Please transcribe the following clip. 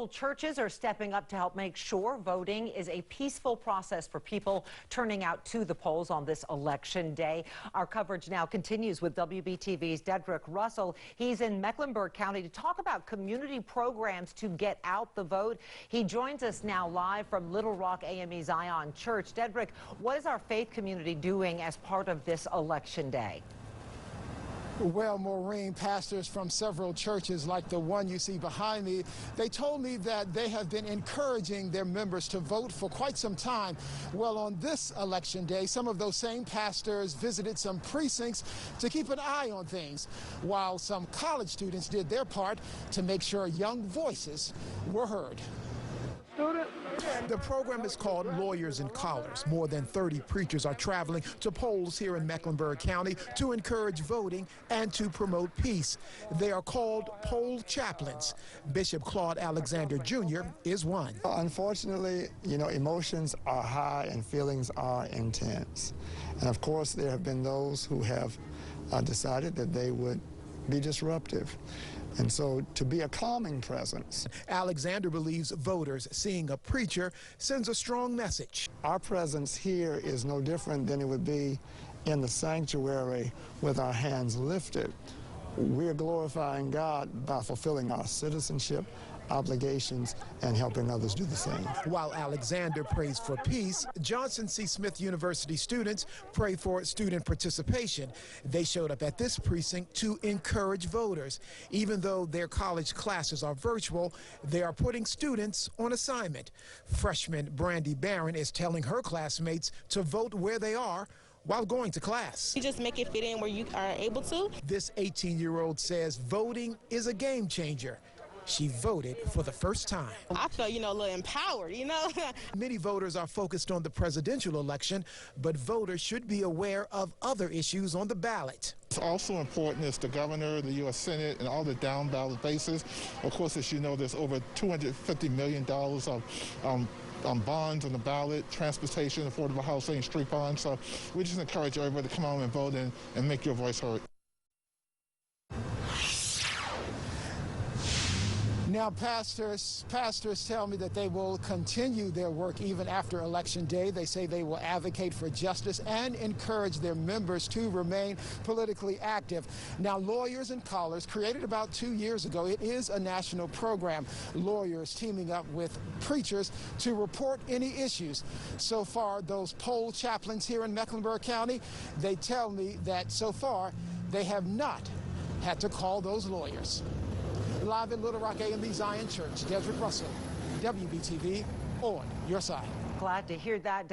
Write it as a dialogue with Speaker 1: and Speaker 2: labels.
Speaker 1: Local churches are stepping up to help make sure voting is a peaceful process for people turning out to the polls on this election day. Our coverage now continues with WBTV's Dedrick Russell. He's in Mecklenburg County to talk about community programs to get out the vote. He joins us now live from Little Rock AME Zion Church. Dedrick, what is our faith community doing as part of this election day?
Speaker 2: Well, Maureen, pastors from several churches like the one you see behind me, they told me that they have been encouraging their members to vote for quite some time. Well, on this election day, some of those same pastors visited some precincts to keep an eye on things, while some college students did their part to make sure young voices were heard. The program is called Lawyers in Collars. More than 30 preachers are traveling to polls here in Mecklenburg County to encourage voting and to promote peace. They are called poll chaplains. Bishop Claude Alexander Jr. is one.
Speaker 3: Unfortunately, emotions are high and feelings are intense. And of course, there have been those who have decided that they would be disruptive. And so to be a calming presence.
Speaker 2: Alexander believes voters seeing a preacher sends a strong message.
Speaker 3: Our presence here is no different than it would be in the sanctuary with our hands lifted. We're glorifying God by fulfilling our citizenship obligations and helping others do the same.
Speaker 2: While Alexander prays for peace, Johnson C. Smith University students pray for student participation. They showed up at this precinct to encourage voters. Even though their college classes are virtual, they are putting students on assignment. Freshman Brandy Barron is telling her classmates to vote where they are while going to class.
Speaker 4: You just make it fit in where you are able to.
Speaker 2: This 18-year-old says voting is a game changer. She voted for the first time.
Speaker 4: I feel, a little empowered,
Speaker 2: Many voters are focused on the presidential election, but voters should be aware of other issues on the ballot.
Speaker 5: It's also important is the governor, the U.S. Senate, and all the down ballot bases. Of course, as you know, there's over $250 million of bonds on the ballot, transportation, affordable housing, street bonds. So we just encourage everybody to come out and vote and make your voice heard.
Speaker 2: Now, pastors tell me that they will continue their work even after Election Day. They say they will advocate for justice and encourage their members to remain politically active. Now, Lawyers in Collars, created about 2 years ago, it is a national program. Lawyers teaming up with preachers to report any issues. So far, those poll chaplains here in Mecklenburg County, they tell me that so far they have not had to call those lawyers. Live in Little Rock AME Zion Church, Dedrick Russell, WBTV, on your side.
Speaker 1: Glad to hear that.